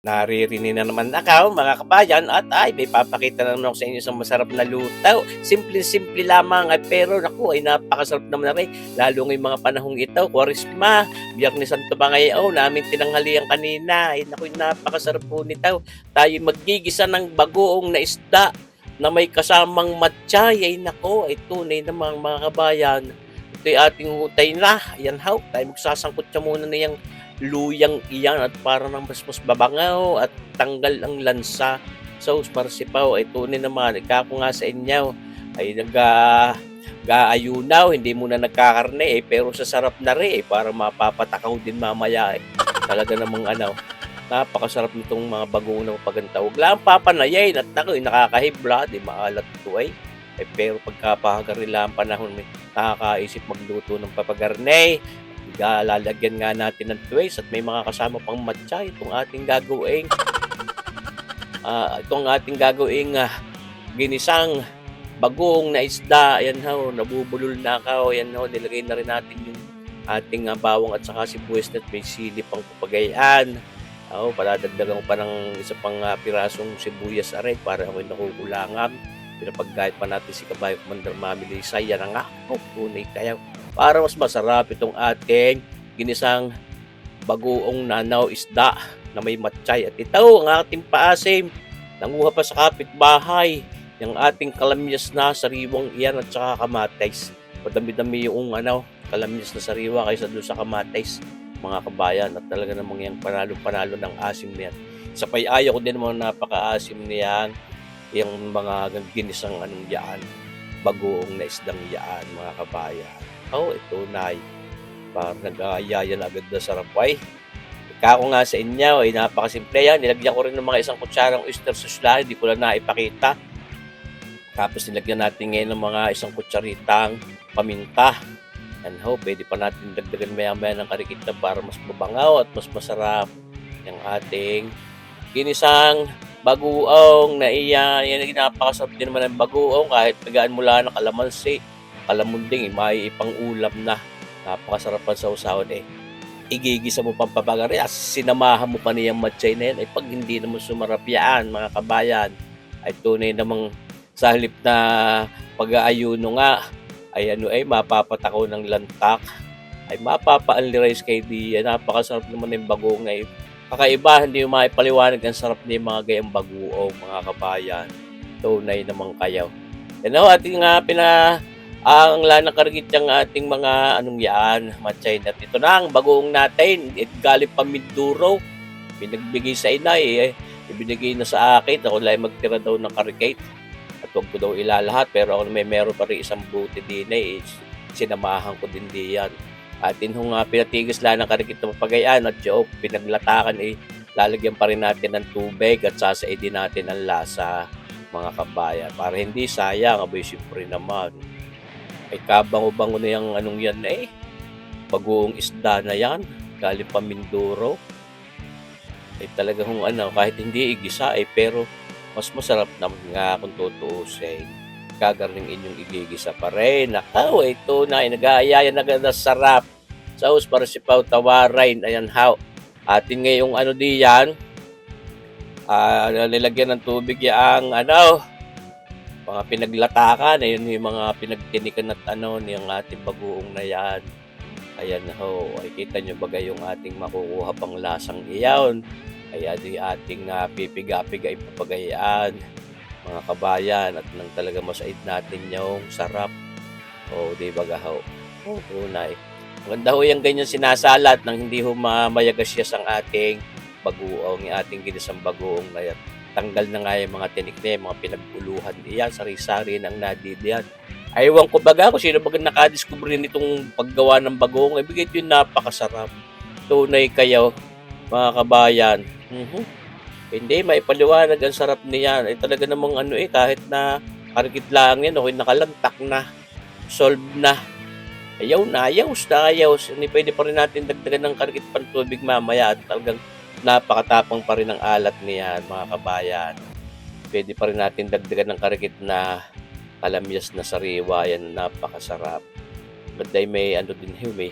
Naririnig na naman ako mga kabayan at ay may papakita na naman ako sa inyo isang masarap na luto. Simple-simple lamang at pero naku ay napakasarap naman na rin. Lalo ngayong mga panahong ito, Kwaresma, Biyernes Santo ba ngayon, namin tinanghalian kanina. Ay naku, napakasarap po nito. Tayo magigisa ng bagoong na isda na may kasamang matchay. Ay naku, ay tunay namang mga kabayan. Ito'y ating hutay na. Ayan how, tayo magsasangkot siya muna na yung luyang iyan at para ng mas babangaw at tanggal ang lansa. So, marsipaw ay tunay naman. Ikako nga sa inyo ay gaayunaw, hindi muna nagkakarne pero sa sarap na rin para mapapatakaw din mamaya Talaga namang napakasarap nitong mga bagong ng paganta. Huwag lang papanayain at nakakahibla, di maalat ito pero pagkapahagarila ang panahon, may nakakaisip magluto ng papagarne. Lalagyan nga natin ng twist at may mga kasama pang matcha itong ating gagawing ginisang bagong na isda. Ayan ho, nabubulol na ako. Ayan ho, nilagay na rin natin yung ating bawang at saka sibuyas at may sili pang papagayaan. Paladagdagan ko pa ng isa pang pirasong sibuyas aray para ako'y nakukulangan. Pinapagkait pa natin si Kabayo Commander Mami Lisay. Yan nga, tunay tayo. Para mas masarap itong ating ginisang bagoong nanaw isda na may matchay. At ito ang ating paasim. Nanguha pa sa kapitbahay yung ating kalamyas na sariwang iyan at saka kamatis. Madami-dami yung kalamyas na sariwa kaysa doon sa kamatis, mga kabayan. At talaga namang yung panalo-panalo ng asim niyan. Sa pay-aya ko din mga napaka-asim niyan, yung mga ginisang yan, bagoong na isdang yan, mga kabayan. Ito na parang nag-aayaya na agad na sarap ay. Kako nga sa inyo ay napakasimple yan. Nilagyan ko rin ng mga isang kutsarang oyster sauce lang, hindi ko lang naipakita. Tapos nilagyan natin ngayon ng mga isang kutsaritang paminta. Pwede pa natin dagdagan maya-maya ng karikita para mas mabangaw at mas masarap yung ating ginisang bagoong na iyan. Yan napakasarap din naman ng bagoong kahit nagaan mula ng kalamansi, kalamunding, may ipang ulam na. Napakasarap ang sausawan igigisa mo pang papagari as sinamahan mo pa niyang matchay na yan pag hindi naman sumarap yan, mga kabayan, ay tunay namang sa halip na pag-aayuno nga ay mapapatakaw ng lantak, ay mapapa-unli-rice kay diyan. Napakasarap naman ng bagoong na kakaiba, hindi mo maipaliwanag ang sarap ng mga gayang bagoong, mga kabayan. Tunay namang kayo. Ating ang lanang kargit yung ating mga matchay na ito na ang bagoong natin. Galing pa Mindoro, pinagbigay sa inay ibinigay na sa akin. Ako lang magtira daw ng kargate at huwag ko daw ilalahat, pero ako meron pa rin isang buti din sinamahan ko din diyan. Atin hong pinatigas lang ng kargit na mapagayaan at pinaglatakan lalagyan pa rin natin ng tubig at sasaidin natin ang lasa, mga kabayan, para hindi sayang. Siyempre naman ay kabango-bango na yung yan bagoong isda na yan galing pa Mindoro. Talagang kahit hindi igisa pero mas masarap naman nga kung tutuusin. Gagaling inyong igigisa pa rin. Ito na nag-aayaya na sarap. Saus para si Pau Tawarin. Ayan how. Atin ngayong diyan nilagyan ng tubig yung mga pinaglatakan, ayun yung mga pinagtinikan at yung ating bagoong na yan. Ayan ho, ay kita nyo bagay yung ating makukuha pang lasang iyon. Ayan yung ating pipiga-piga ipapagayaan, mga kabayan, at nang talaga masaid natin yung sarap. Di ba gaho? Tunay. Maganda ho yung ganyan sinasalat nang hindi ho mamayagas siya ang ating bagoong, yung ating ginisang bagoong na yan. Tanggal na nga yung mga tinik na yung mga pinaguluhan diyan, sari-sari ng nadidiyan. Aywan ko baga kung sino baga nakadiscover nitong paggawa ng bagoong. Ibigay ito yung napakasarap. Tunay kayo, mga kabayan. Hindi, maipaliwanag ang sarap niyan. Talaga namang kahit na karikit lang yan, nakalantak na. Solve na. Ayaw. Hindi pwede pa rin natin dagdagan ng karikit pang tubig mamaya at talagang napakatapang pa rin ang alat niyan, mga kabayan. Pwede pa rin natin dagdagan ng karikit na kalamyas na sariwa. Yan, napakasarap. But may din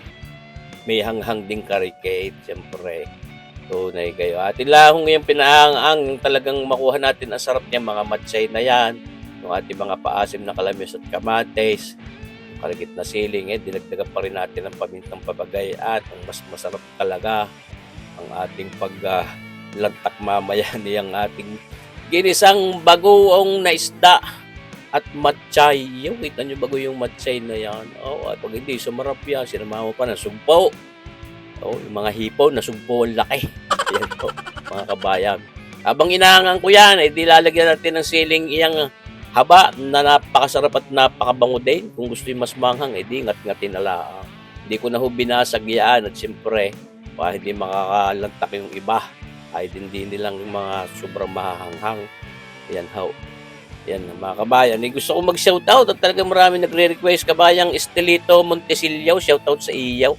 may hanghang ding karikit, siyempre. Tunay kayo. Atin lang yung pinaangang yung talagang makuha natin ang sarap niya, mga matsay na yan, yung ating mga paasim na kalamis at kamates, yung kalagit na siling, dinagdagan pa rin natin ang pamintang papagay at ang mas masarap talaga ang ating lantak mamaya niyang ating ginisang bagoong na isda at matchay. Yung kita nyo bago yung matchay na yan. At pag hindi, sumarap yan. Sinama mo pa ng sugpo. Yung mga hipo, nasugpo ang laki. Yan po, mga kabayan. Habang inaangan ko yan, di lalagyan natin ng siling iyang haba na napakasarap at napakabango din. Kung gusto yung mas manghang, di ngat-ngatin na lang. Hindi ko na ho binasag yan. At siyempre, para hindi makakalantak yung iba, ay hindi nilang yung mga sobrang mahahanghang. Yan ho. Yan mga kabayan. Gusto ko mag-shoutout at talagang marami nagre-request. Kabayang Estelito Montesillaw, shoutout sa iyaw.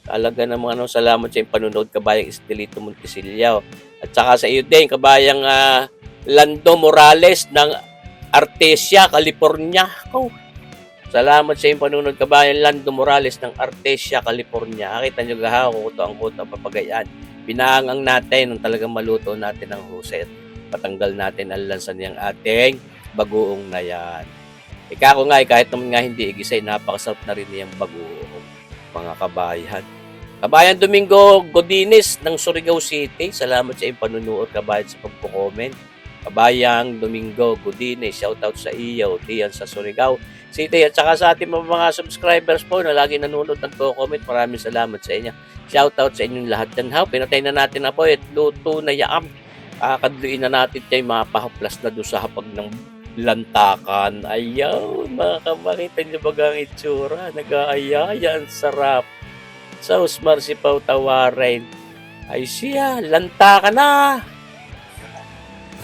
Talaga namang salamat sa iyong panunod, kabayang Estelito Montesillaw. At saka sa iyo din, kabayang Lando Morales ng Artesia, California. Salamat sa iyong panunod, kabayang Lando Morales ng Artesia, California. Kita nyo gahaw, kuto ang papagayan. Pinaangang natin, ang talagang maluto natin ang huset. Patanggal natin ang lansa niyang ating bagoong na yan. Ko nga, kahit naman nga hindi igisay, napakasarap na rin niyang bagoong, mga kabayan. Kabayan Domingo Godines ng Surigao City, salamat sa iyong panunood, kabayan, sa pagpo-comment. Kabayang Domingo Godines, shoutout sa iyo, diyan sa Surigao City. At saka sa ating mga subscribers po na lagi nanonood at comment, maraming salamat sa inyo. Shoutout sa inyong lahat dyan. Pinatay na natin na po at luto na yaam. Kakadluin na natin tayo, mapahaplas na doon sa hapag ng lantakan. Ayaw, makakita niyo ba ang itsura? Nag-aayaya, ang sarap. Sa Marsipaw Tawarin. Ay siya, lantakan na!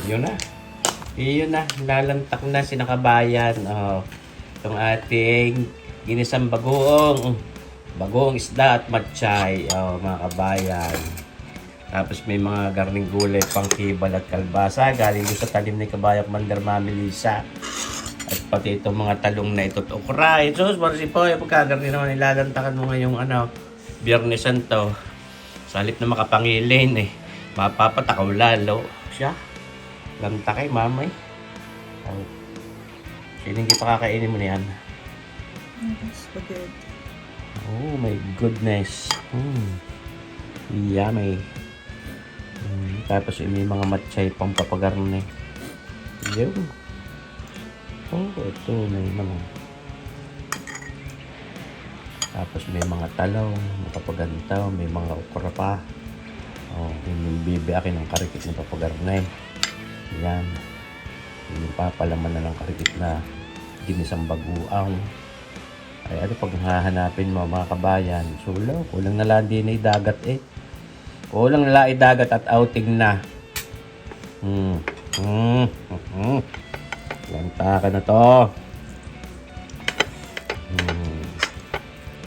Yun na. Yun na, lalantak na sinakabayan. Itong ating ginisang bagoong isda at matchay. Mga kabayan. Tapos may mga garning gulay, pang kibal at kalbasa. Galing doon sa talim ni Kabayang Commander Mami Lisa. At pati itong mga talong na ito. Okray. So, Marsipaw, pagkagarni naman nilalantakan mo ngayong Biyernes Santo. Sa halip na makapangilin mapapatakaw lalo siya. Lantakay, mamay. Sino hindi pa kakainin mo na yan? Spaghetti. Oh my goodness. Yummy. Tapos may mga matchay pang papagarne. Yun. Ito na naman. Tapos may mga talaw, makapagantaw, may mga okra pa. Yung bibi akin ng karikit na papagarne. Yan. Yung papalaman na ng karikit na ginisang baguang. Ay ano pag hahanapin mo mga kabayan? Sulaw, kulang na lang din ay dagat Kulang na lang ay dagat at outing na. Lantakan na to.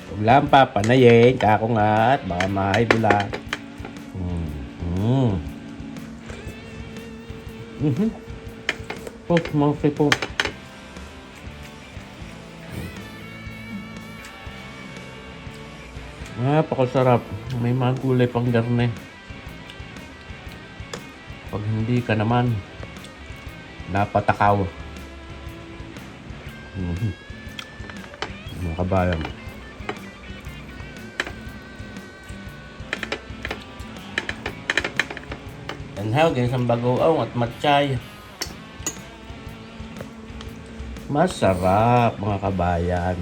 Huwag lang papanayin, kako nga at baka mahay bulan. Mga po. Napakasarap. May mga gulay pang garne. Pag hindi ka naman napatakaw. Mga kabayan. Tanhaw, ginisang bagoong at matchay. Masarap mga kabayan.